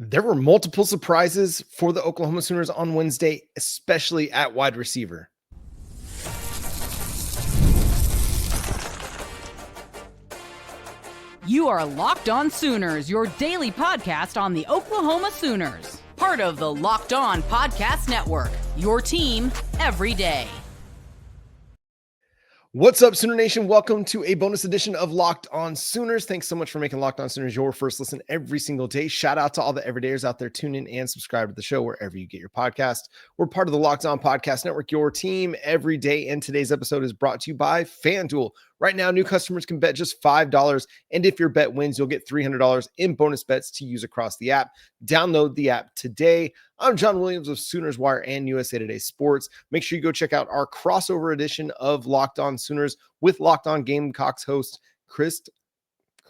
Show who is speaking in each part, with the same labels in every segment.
Speaker 1: There were multiple surprises for the Oklahoma Sooners on Wednesday, especially at wide receiver.
Speaker 2: You are Locked On Sooners, your daily podcast on the Oklahoma Sooners. Part of the Locked On Podcast Network, your team every day.
Speaker 1: What's up, Sooner Nation? Welcome to a bonus edition of Locked On Sooners. Thanks so much for making Locked On Sooners your first listen every single day. Shout out to all the everydayers out there. Tune in and subscribe to the show wherever you get your podcast. We're part of the Locked On Podcast Network, your team every day. And today's episode is brought to you by FanDuel. Right now, new customers can bet just $5. And if your bet wins, you'll get $300 in bonus bets to use across the app. Download the app today. I'm John Williams of Sooners Wire and USA Today Sports. Make sure you go check out our crossover edition of Locked On Sooners with Locked On Gamecocks host Chris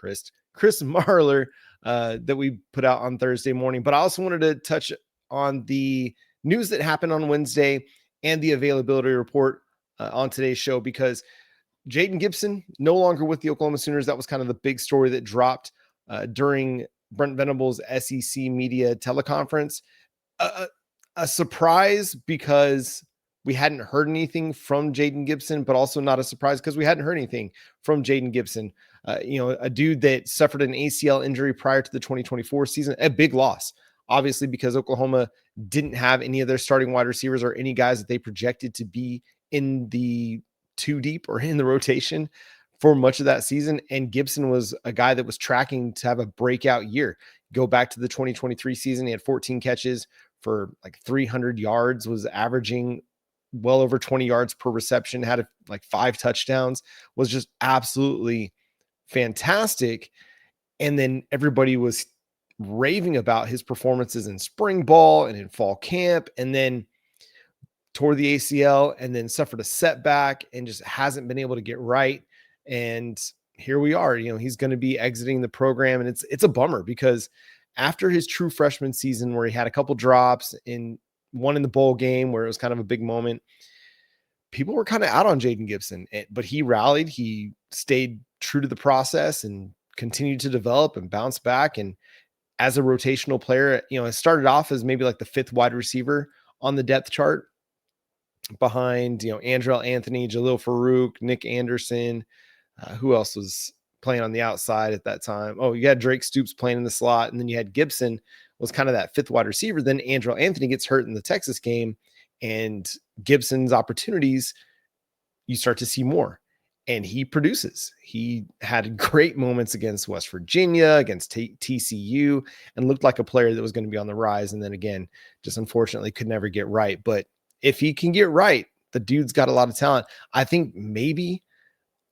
Speaker 1: Marler that we put out on Thursday morning. But I also wanted to touch on the news that happened on Wednesday and the availability report on today's show, because Jayden Gibson no longer with the Oklahoma Sooners. That was kind of the big story that dropped during Brent Venables' SEC media teleconference. A surprise because we hadn't heard anything from Jayden Gibson, but also not a surprise because we hadn't heard anything from Jayden Gibson. A dude that suffered an ACL injury prior to the 2024 season, a big loss, obviously, because Oklahoma didn't have any of their starting wide receivers or any guys that they projected to be in the two deep or in the rotation for much of that season. And Gibson was a guy that was tracking to have a breakout year. Go back to the 2023 season. He had 14 catches for like 300 yards, was averaging well over 20 yards per reception, had like 5 touchdowns, was just absolutely fantastic. And then everybody was raving about his performances in spring ball and in fall camp, and then tore the ACL and then suffered a setback and just hasn't been able to get right. And here we are, he's going to be exiting the program. And it's a bummer because after his true freshman season, where he had a couple drops in one in the bowl game, where it was kind of a big moment, people were kind of out on Jayden Gibson, but he rallied, he stayed true to the process and continued to develop and bounce back. And as a rotational player, it started off as maybe like the 5th wide receiver on the depth chart behind, Andrell Anthony, Jalil Farouk, Nick Anderson. Who else was playing on the outside at that time? Oh, you had Drake Stoops playing in the slot. And then you had Gibson was kind of that 5th wide receiver. Then Andrell Anthony gets hurt in the Texas game, and Gibson's opportunities, you start to see more. And he produces. He had great moments against West Virginia, against TCU, and looked like a player that was going to be on the rise. And then again, just unfortunately could never get right. But if he can get right, the dude's got a lot of talent. I think maybe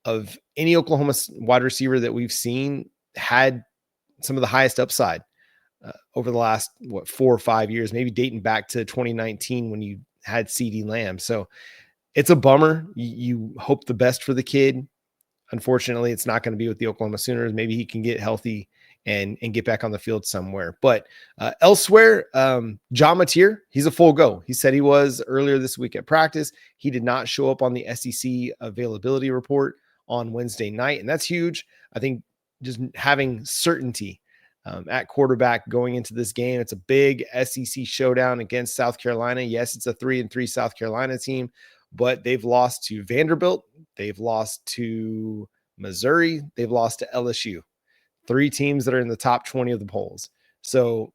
Speaker 1: of any Oklahoma wide receiver that we've seen, had some of the highest upside over the last, 4 or 5 years, maybe dating back to 2019 when you had CeeDee Lamb. So it's a bummer. You hope the best for the kid. Unfortunately, it's not going to be with the Oklahoma Sooners. Maybe he can get healthy and get back on the field somewhere. But elsewhere, John Mateer, he's a full go. He said he was earlier this week at practice. He did not show up on the SEC availability report on Wednesday night, and that's huge. I think just having certainty at quarterback going into this game. It's a big SEC showdown against South Carolina. Yes, it's a 3-3 South Carolina team, but they've lost to Vanderbilt. They've lost to Missouri. They've lost to LSU. 3 teams that are in the top 20 of the polls. So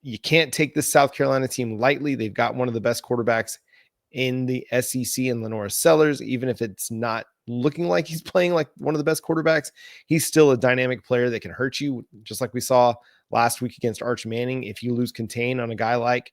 Speaker 1: you can't take this South Carolina team lightly. They've got one of the best quarterbacks in the SEC in LaNorris Sellers. Even if it's not looking like he's playing like one of the best quarterbacks, he's still a dynamic player that can hurt you, just like we saw last week against Arch Manning. If you lose contain on a guy like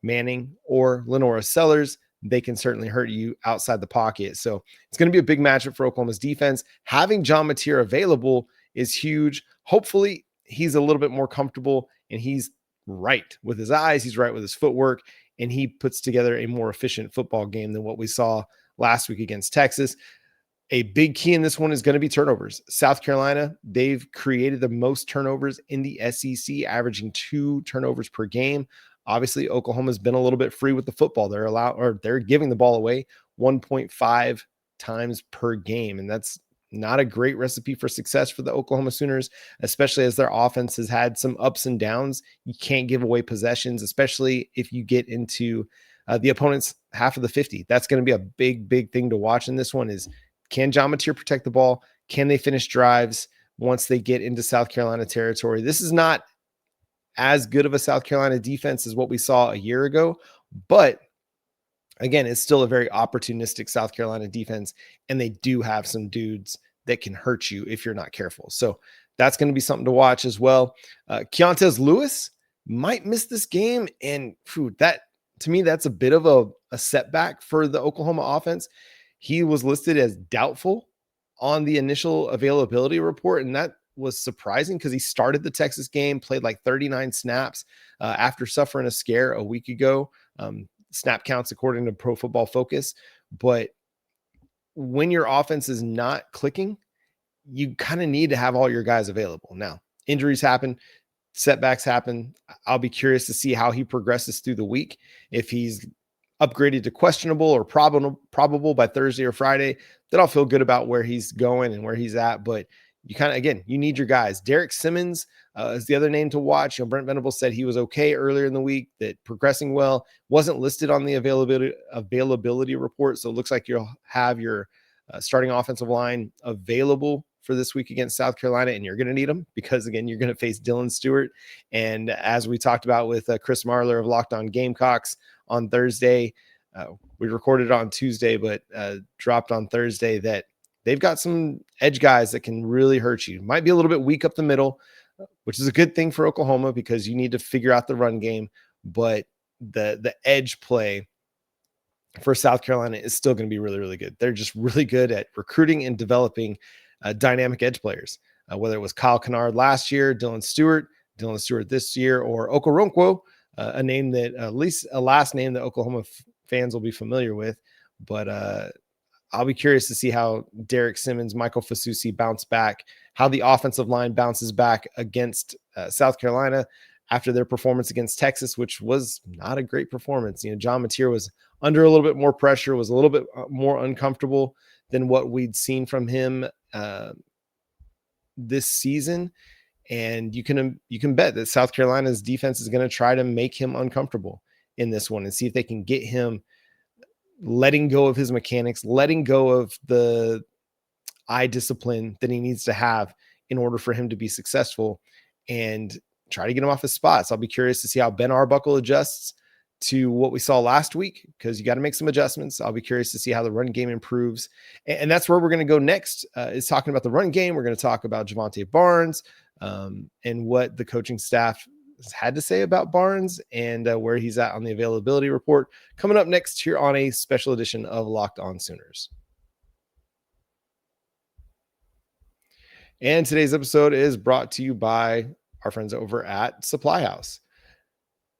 Speaker 1: Manning or LaNorris Sellers, they can certainly hurt you outside the pocket. So it's going to be a big matchup for Oklahoma's defense. Having John Mateer available is huge. Hopefully he's a little bit more comfortable and he's right with his eyes. He's right with his footwork, and he puts together a more efficient football game than what we saw last week against Texas. A big key in this one is going to be turnovers. South Carolina, they've created the most turnovers in the SEC, averaging 2 turnovers per game. Obviously, Oklahoma's been a little bit free with the football. They're giving the ball away 1.5 times per game, and that's not a great recipe for success for the Oklahoma Sooners, especially as their offense has had some ups and downs. You can't give away possessions, especially if you get into the opponent's half of the 50. That's going to be a big, big thing to watch in this one is, can Javvante protect the ball? Can they finish drives once they get into South Carolina territory? This is not as good of a South Carolina defense as what we saw a year ago, but again, it's still a very opportunistic South Carolina defense, and they do have some dudes that can hurt you if you're not careful. So that's going to be something to watch as well. Keontes Lewis might miss this game, and that to me, that's a bit of a setback for the Oklahoma offense. He was listed as doubtful on the initial availability report, and that was surprising because he started the Texas game, played like 39 snaps after suffering a scare a week ago. Snap counts according to Pro Football Focus. But when your offense is not clicking, you kind of need to have all your guys available. Now, injuries happen, setbacks happen. I'll be curious to see how he progresses through the week. If he's upgraded to questionable or probable by Thursday or Friday, then I'll feel good about where he's going and where he's at. But you kind of, again, you need your guys. Derek Simmons is the other name to watch. Brent Venables said he was okay earlier in the week, that progressing well, wasn't listed on the availability report. So it looks like you'll have your starting offensive line available for this week against South Carolina, and you're going to need them because, again, you're going to face Dylan Stewart. And as we talked about with Chris Marler of Locked On Gamecocks on Thursday, we recorded on Tuesday, but dropped on Thursday, that they've got some edge guys that can really hurt you. Might be a little bit weak up the middle, which is a good thing for Oklahoma because you need to figure out the run game. But the edge play for South Carolina is still going to be really, really good. They're just really good at recruiting and developing dynamic edge players, whether it was Kyle Kennard last year, Dylan Stewart this year, or Okoronkwo, a name that at least a last name that Oklahoma fans will be familiar with. But I'll be curious to see how Derek Simmons, Michael Fasusi bounce back, how the offensive line bounces back against South Carolina after their performance against Texas, which was not a great performance. John Mateer was under a little bit more pressure, was a little bit more uncomfortable than what we'd seen from him this season. And you can bet that South Carolina's defense is going to try to make him uncomfortable in this one and see if they can get him letting go of his mechanics, letting go of the eye discipline that he needs to have in order for him to be successful, and try to get him off his spots. I'll be curious to see how Ben Arbuckle adjusts to what we saw last week, because you got to make some adjustments. I'll be curious to see how the run game improves. And that's where we're going to go next, is talking about the run game. We're going to talk about Javvante Barnes and what the coaching staff had to say about Barnes and where he's at on the availability report, coming up next here on a special edition of Locked On Sooners. And today's episode is brought to you by our friends over at Supply House.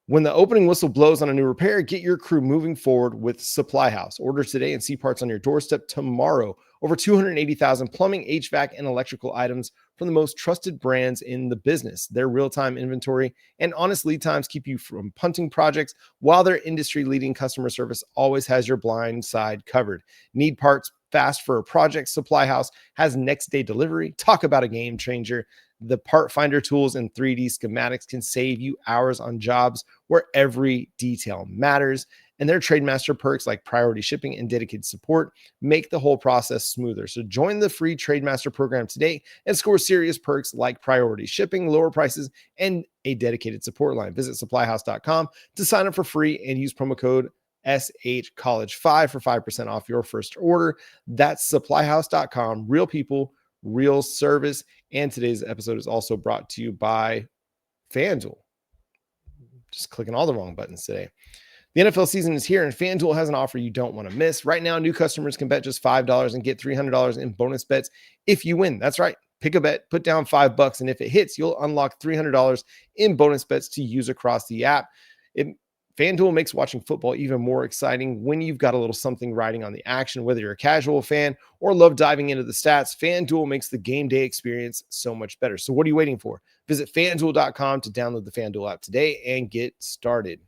Speaker 1: When the opening whistle blows on a new repair, get your crew moving forward with Supply House. Order today and see parts on your doorstep tomorrow. Over 280,000 plumbing, HVAC, and electrical items from the most trusted brands in the business. Their real-time inventory and honest lead times keep you from punting projects, while their industry-leading customer service always has your blind side covered. Need parts fast for a project? Supply House has next-day delivery. Talk about a game changer. The part finder tools and 3D schematics can save you hours on jobs where every detail matters. And their Trademaster perks like priority shipping and dedicated support make the whole process smoother. So join the free Trademaster program today and score serious perks like priority shipping, lower prices, and a dedicated support line. Visit supplyhouse.com to sign up for free and use promo code SHCollege5 for 5% off your first order. That's supplyhouse.com. Real people, real service. And today's episode is also brought to you by FanDuel. Just clicking all the wrong buttons today. The NFL season is here, and FanDuel has an offer you don't want to miss. Right now, new customers can bet just $5 and get $300 in bonus bets if you win. That's right. Pick a bet, put down $5, and if it hits, you'll unlock $300 in bonus bets to use across the app. FanDuel makes watching football even more exciting when you've got a little something riding on the action. Whether you're a casual fan or love diving into the stats, FanDuel makes the game day experience so much better. So what are you waiting for? Visit FanDuel.com to download the FanDuel app today and get started.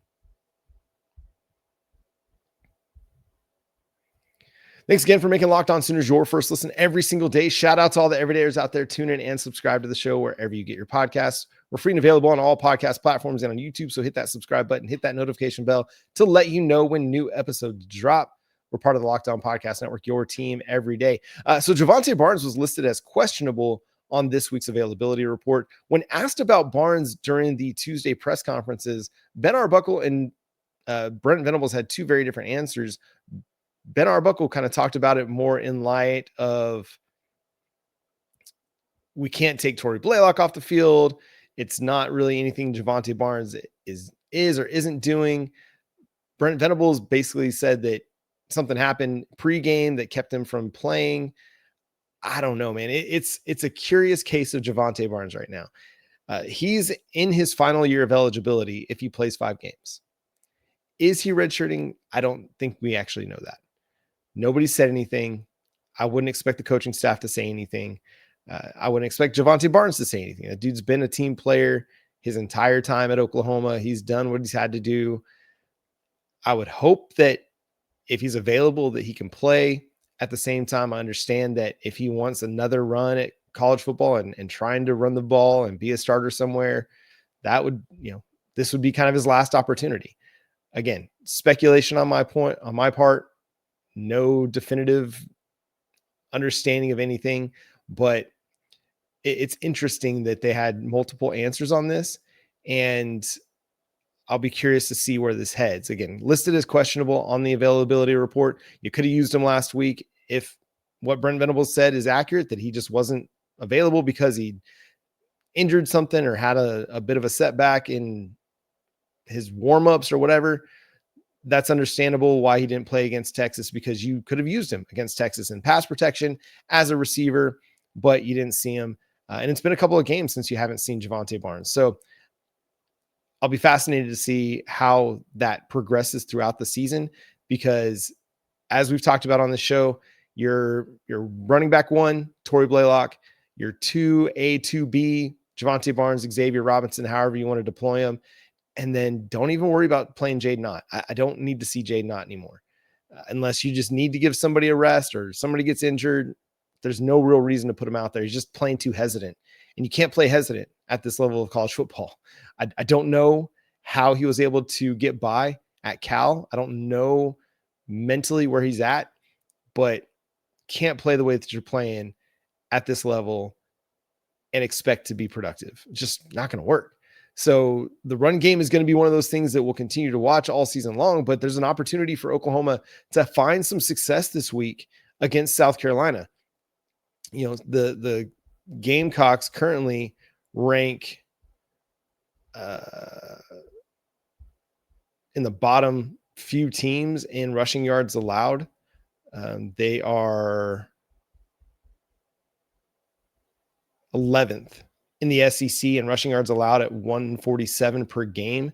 Speaker 1: Thanks again for making Locked On Sooners your first listen every single day. Shout out to all the everydayers out there. Tune in and subscribe to the show wherever you get your podcasts. We're free and available on all podcast platforms and on YouTube. So hit that subscribe button, hit that notification bell to let you know when new episodes drop. We're part of the Locked On Podcast Network, your team every day. So Javvante Barnes was listed as questionable on this week's availability report. When asked about Barnes during the Tuesday press conferences, Ben Arbuckle and Brent Venables had two very different answers. Ben Arbuckle kind of talked about it more in light of, we can't take Tory Blaylock off the field. It's not really anything Javvante Barnes is or isn't doing. Brent Venables basically said that something happened pregame that kept him from playing. I don't know, man. It's a curious case of Javvante Barnes right now. He's in his final year of eligibility if he plays 5 games. Is he redshirting? I don't think we actually know that. Nobody said anything. I wouldn't expect the coaching staff to say anything. I wouldn't expect Javvante Barnes to say anything. That dude's been a team player his entire time at Oklahoma. He's done what he's had to do. I would hope that if he's available, that he can play. At the same time, I understand that if he wants another run at college football and trying to run the ball and be a starter somewhere, that would, this would be kind of his last opportunity. Again, speculation on my part, no definitive understanding of anything, but it's interesting that they had multiple answers on this, and I'll be curious to see where this heads. Again, listed as questionable on the availability report. You could have used him last week if what Brent Venables said is accurate, that he just wasn't available because he injured something or had a bit of a setback in his warmups or whatever. That's understandable why he didn't play against Texas, because you could have used him against Texas in pass protection as a receiver, but you didn't see him. And it's been a couple of games since you haven't seen Javvante Barnes. So I'll be fascinated to see how that progresses throughout the season, because as we've talked about on the show, your running back 1, Tory Blaylock, your 2A, 2B, Javvante Barnes, Xavier Robinson, however you want to deploy them. And then don't even worry about playing Jaden Ott. I don't need to see Jaden Ott anymore. Unless you just need to give somebody a rest or somebody gets injured, there's no real reason to put him out there. He's just playing too hesitant. And you can't play hesitant at this level of college football. I don't know how he was able to get by at Cal. I don't know mentally where he's at, but can't play the way that you're playing at this level and expect to be productive. It's just not going to work. So the run game is going to be one of those things that we'll continue to watch all season long, but there's an opportunity for Oklahoma to find some success this week against South Carolina. The Gamecocks currently rank in the bottom few teams in rushing yards allowed. They are 11th in the SEC in rushing yards allowed at 147 per game,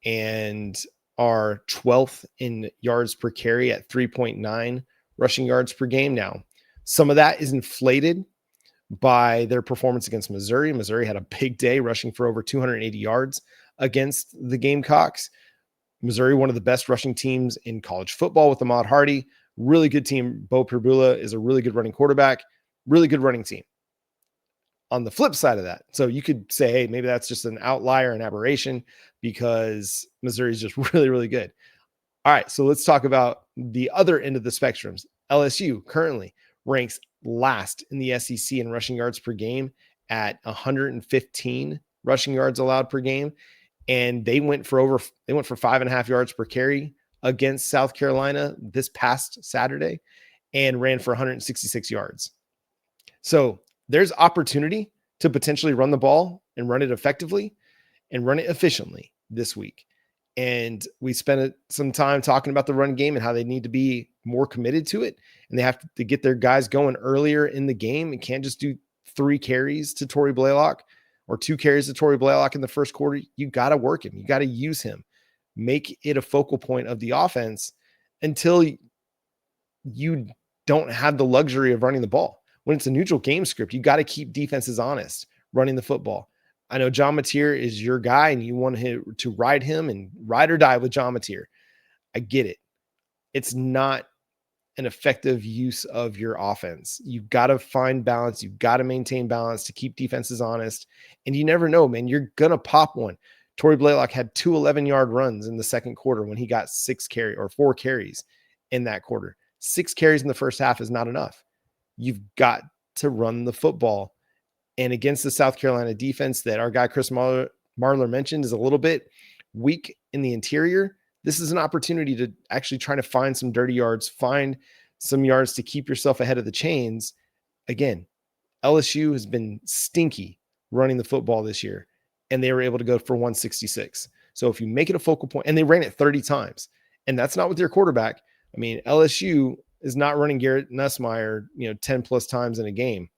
Speaker 1: and are 12th in yards per carry at 3.9 rushing yards per game. Now, some of that is inflated by their performance against Missouri. Missouri had a big day, rushing for over 280 yards against the Gamecocks. Missouri, one of the best rushing teams in college football with Ahmad Hardy. Really good team. Bo Perbula is a really good running quarterback. Really good running team. On the flip side of that, so you could say, hey, maybe that's just an outlier, an aberration, because Missouri is just really, really good. All right, so let's talk about the other end of the spectrums. LSU currently ranks last in the SEC in rushing yards per game at 115 rushing yards allowed per game. And they went for 5.5 yards per carry against South Carolina this past Saturday and ran for 166 yards. So there's opportunity to potentially run the ball and run it effectively and run it efficiently this week. And we spent some time talking about the run game and how they need to be more committed to it. And they have to get their guys going earlier in the game and can't just do 3 carries to Tory Blaylock or 2 carries to Tory Blaylock in the first quarter. You got to work him. You got to use him. Make it a focal point of the offense until you don't have the luxury of running the ball. When it's a neutral game script, you got to keep defenses honest running the football. I know John Mateer is your guy and you want to ride him and ride or die with John Mateer. I get it. It's not an effective use of your offense. You've got to find balance. You've got to maintain balance to keep defenses honest. And you never know, man, you're going to pop one. Torrey Blaylock had 2 11-yard runs in the second quarter when he got 4 carries in that quarter. 6 carries in the first half is not enough. You've got to run the football. And against the South Carolina defense that our guy Chris Marler mentioned is a little bit weak in the interior, this is an opportunity to actually try to find some dirty yards, find some yards to keep yourself ahead of the chains. Again, LSU has been stinky running the football this year, and they were able to go for 166. So if you make it a focal point, and they ran it 30 times, and that's not with their quarterback. I mean, LSU is not running Garrett Nussmeier, 10 plus times in a game.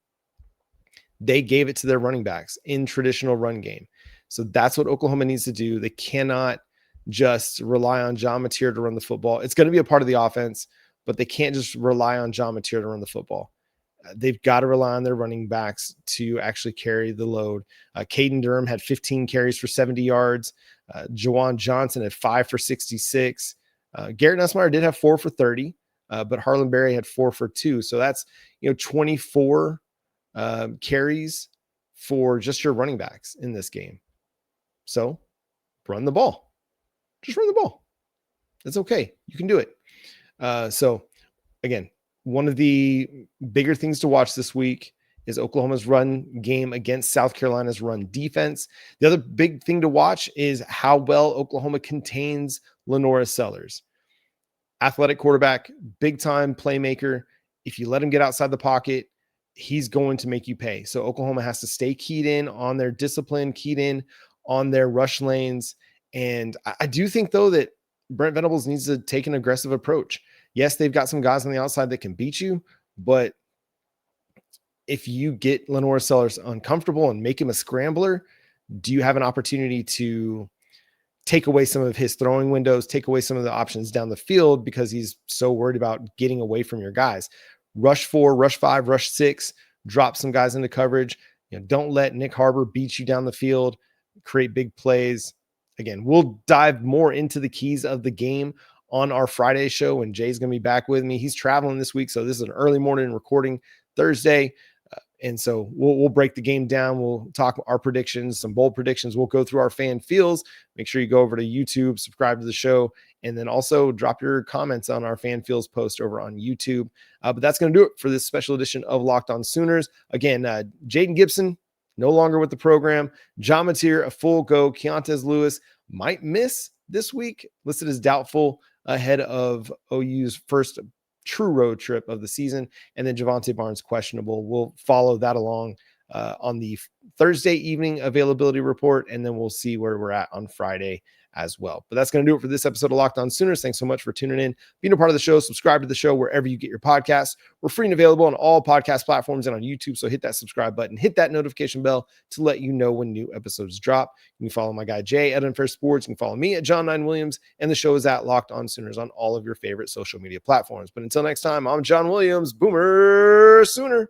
Speaker 1: They gave it to their running backs in traditional run game. So that's what Oklahoma needs to do. They cannot just rely on John Mateer to run the football. It's going to be a part of the offense, but they can't just rely on John Mateer to run the football. They've got to rely on their running backs to actually carry the load. Caden Durham had 15 carries for 70 yards. Jawan Johnson had 5 for 66. Garrett Nussmeier did have 4 for 30, but Harlan Berry had 4 for 2. So that's 24 carries for just your running backs in this game. So run the ball. Just run the ball. It's okay. You can do it. So again, one of the bigger things to watch this week is Oklahoma's run game against South Carolina's run defense. The other big thing to watch is how well Oklahoma contains LaNorris Sellers. Athletic quarterback, big time playmaker. If you let him get outside the pocket, he's going to make you pay. So Oklahoma has to stay keyed in on their discipline, keyed in on their rush lanes. And I do think, though, that Brent Venables needs to take an aggressive approach. Yes, they've got some guys on the outside that can beat you, but if you get LaNorris Sellers uncomfortable and make him a scrambler, do you have an opportunity to take away some of his throwing windows, take away some of the options down the field because he's so worried about getting away from your guys? Rush 4, rush 5, rush 6, drop some guys into coverage. Don't let Nick Harbor beat you down the field, create big plays. Again, we'll dive more into the keys of the game on our Friday show when Jay's going to be back with me. He's traveling this week, so this is an early morning recording Thursday. And so we'll break the game down. We'll talk our predictions, some bold predictions. We'll go through our fan feels. Make sure you go over to YouTube, subscribe to the show, and then also drop your comments on our fan feels post over on YouTube. But that's going to do it for this special edition of Locked On Sooners. Again, Jayden Gibson, no longer with the program. John Mateer, a full go. Keontes Lewis might miss this week, listed as doubtful ahead of OU's first true road trip of the season. And then Javvante Barnes questionable. We'll follow that along on the Thursday evening availability report, and then we'll see where we're at on Friday as well. But that's going to do it for this episode of Locked On Sooners. Thanks so much for tuning in, being a part of the show. Subscribe to the show wherever you get your podcasts. We're free and available on all podcast platforms and on YouTube, so hit that subscribe button, hit that notification bell to let you know when new episodes drop. You can follow my guy Jay at Unfair Sports. You can follow me at John 9 Williams, and the show is at Locked On Sooners on all of your favorite social media platforms. But until next time, I'm John Williams, Boomer Sooner.